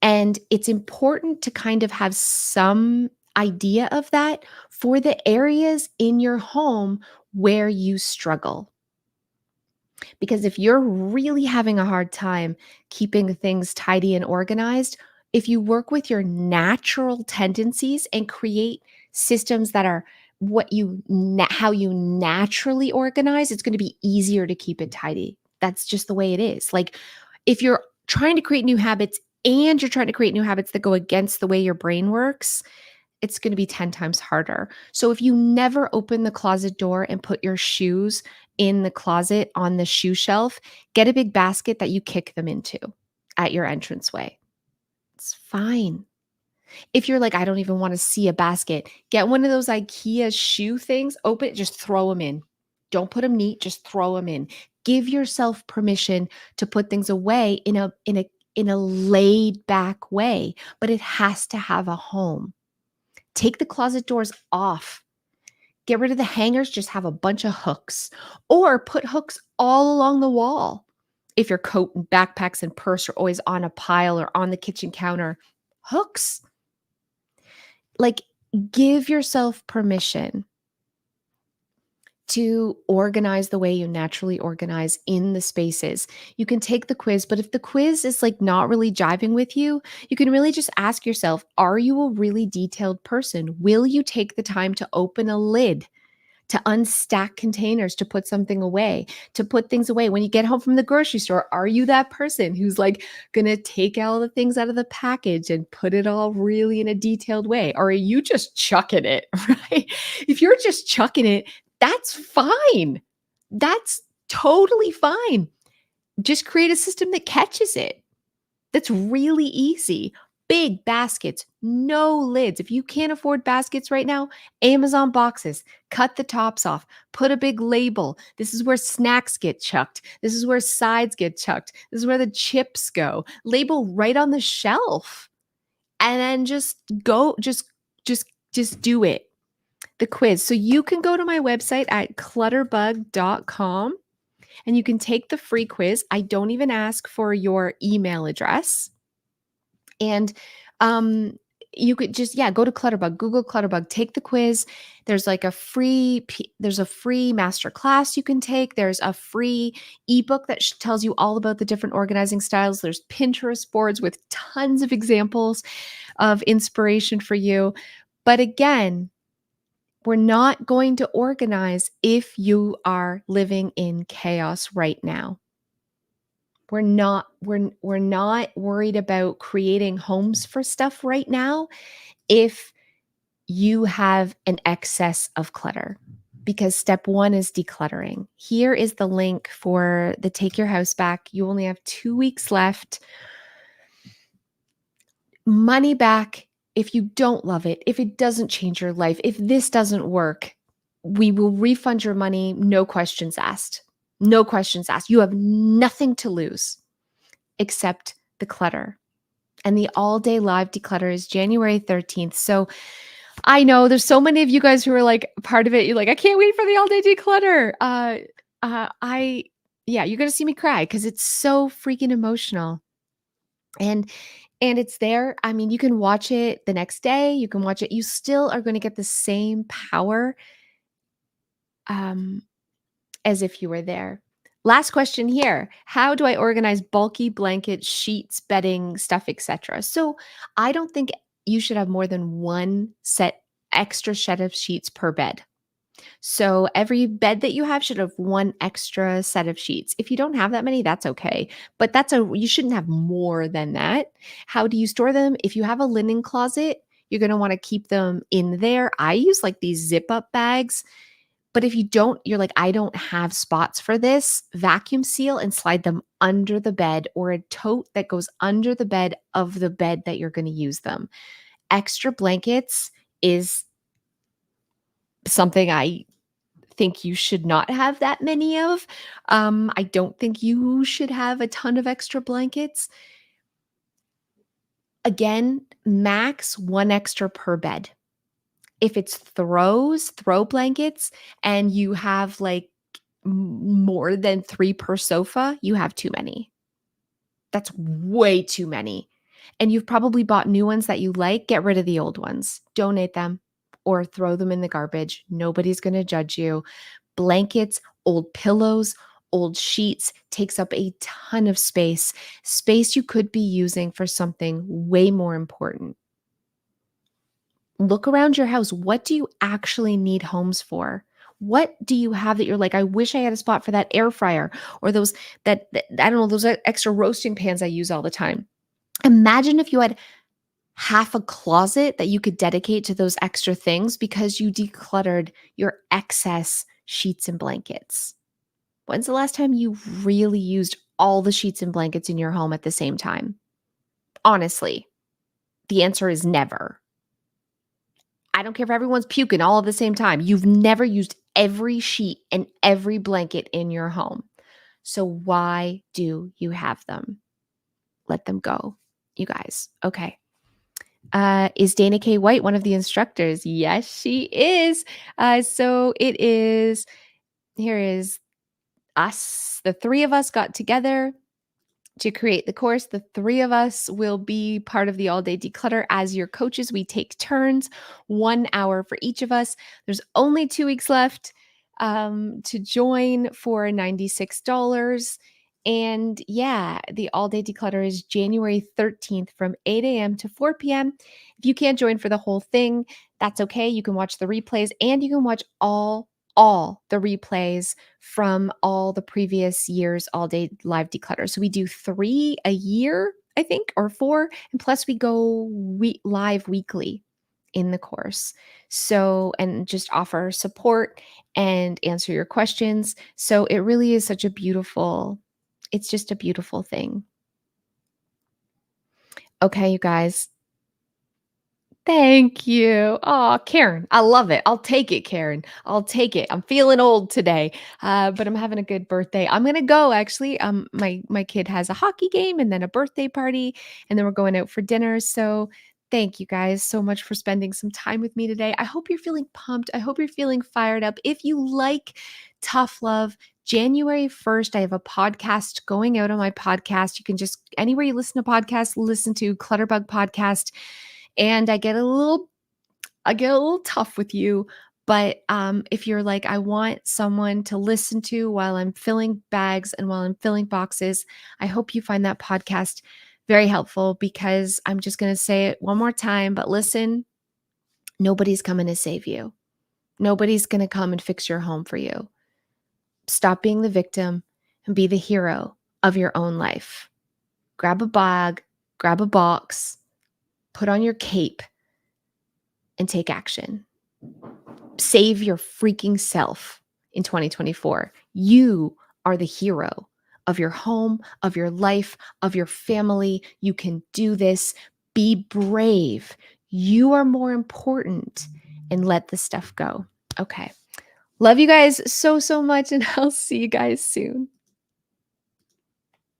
And it's important to kind of have some idea of that for the areas in your home where you struggle. Because if you're really having a hard time keeping things tidy and organized, if you work with your natural tendencies and create systems that are how you naturally organize, it's going to be easier to keep it tidy. That's just the way it is. Like if you're trying to create new habits and you're trying to create new habits that go against the way your brain works, it's going to be 10 times harder. So if you never open the closet door and put your shoes in the closet on the shoe shelf, get a big basket that you kick them into at your entranceway. It's fine. If you're like, I don't even want to see a basket, get one of those IKEA shoe things, open it, just throw them in. Don't put them neat, just throw them in. Give yourself permission to put things away in a laid back way, but it has to have a home. Take the closet doors off. Get rid of the hangers, just have a bunch of hooks or put hooks all along the wall. If your coat and backpacks and purse are always on a pile or on the kitchen counter, hooks. Like, give yourself permission to organize the way you naturally organize in the spaces. You can take the quiz, but if the quiz is like not really jiving with you, you can really just ask yourself, are you a really detailed person? Will you take the time to open a lid, to unstack containers, to put something away, to put things away? When you get home from the grocery store, are you that person who's like going to take all the things out of the package and put it all really in a detailed way? Or are you just chucking it, right? If you're just chucking it, that's fine. That's totally fine. Just create a system that catches it. That's really easy. Big baskets, no lids. If you can't afford baskets right now, Amazon boxes, cut the tops off, put a big label. This is where snacks get chucked. This is where sides get chucked. This is where the chips go. Label right on the shelf. And then just go, just do it. The quiz. So you can go to my website at clutterbug.com and you can take the free quiz. I don't even ask for your email address. And you could just go to Clutterbug, Google Clutterbug, take the quiz. There's like there's a free master class you can take. There's a free ebook that tells you all about the different organizing styles. There's Pinterest boards with tons of examples of inspiration for you. But again, we're not going to organize if you are living in chaos right now. We're not worried about creating homes for stuff right now if you have an excess of clutter, because step 1 is decluttering. Here is the link for the Take Your House Back. You only have 2 weeks left. Money back if you don't love it, if it doesn't change your life, if this doesn't work, we will refund your money, no questions asked. No questions asked. You have nothing to lose except the clutter. And the all day live declutter is January 13th. So I know there's so many of you guys who are like part of it. You're like, I can't wait for the all day declutter. I, yeah, you're going to see me cry because it's so freaking emotional. And it's there. I mean, you can watch it the next day, you can watch it. You still are gonna get the same power, um, as if you were there. Last question here. How do I organize bulky blankets, sheets, bedding, stuff, etcetera? So, I don't think you should have more than 1 set extra set of sheets per bed. So every bed that you have should have 1 extra set of sheets. If you don't have that many, that's okay, but you shouldn't have more than that. How do you store them? If you have a linen closet, you're gonna wanna keep them in there. I use, like, these zip-up bags, but if you don't, you're like, "I don't have spots for this," vacuum seal and slide them under the bed or a tote that goes under the bed of the bed that you're gonna use them. Extra blankets is something I think you should not have that many of. I don't think you should have a ton of extra blankets. Again, max 1 extra per bed. If it's throw blankets, and you have like more than 3 per sofa, you have too many. That's way too many. And you've probably bought new ones that you like, get rid of the old ones. Donate them or throw them in the garbage. Nobody's going to judge you. Blankets, old pillows, old sheets takes up a ton of space you could be using for something way more important. Look around your house. What do you actually need homes for? What do you have that you're like, I wish I had a spot for that air fryer or those I don't know, those extra roasting pans I use all the time. Imagine if you had half a closet that you could dedicate to those extra things because you decluttered your excess sheets and blankets. When's the last time you really used all the sheets and blankets in your home at the same time? Honestly, the answer is never. I don't care if everyone's puking all at the same time. You've never used every sheet and every blanket in your home. So why do you have them? Let them go, you guys. Okay. Is Dana K. White one of the instructors? Yes, she is. So it is, here is us. The 3 of us got together to create the course. The 3 of us will be part of the all day declutter as your coaches. We take turns, 1 hour for each of us. There's only 2 weeks left to join for $96. And yeah, the all day declutter is January 13th from 8 a.m. to 4 p.m. If you can't join for the whole thing, that's okay. You can watch the replays and you can watch all the replays from all the previous years all day live declutter. So we do 3 a year, I think, or 4, and plus we go live weekly in the course. So, and just offer support and answer your questions. So it really is such a beautiful, it's just a beautiful thing. Okay, you guys, thank you. Oh, Karen, I love it. I'll take it, Karen. I'll take it. I'm feeling old today, but I'm having a good birthday. I'm gonna go actually. My kid has a hockey game and then a birthday party, and then we're going out for dinner. So thank you guys so much for spending some time with me today. I hope you're feeling pumped. I hope you're feeling fired up. If you like tough love, January 1st, I have a podcast going out on my podcast. You can just anywhere you listen to podcasts, listen to Clutterbug Podcast, and I get a little tough with you, but if you're like, I want someone to listen to while I'm filling bags and while I'm filling boxes, I hope you find that podcast very helpful, because I'm just going to say it one more time, but listen, nobody's coming to save you. Nobody's going to come and fix your home for you. Stop being the victim and be the hero of your own life. Grab a bag, grab a box, put on your cape, and take action. Save your freaking self in 2024. You are the hero of your home, of your life, of your family. You can do this. Be brave. You are more important and let the stuff go. Okay. Love you guys so, so much, and I'll see you guys soon.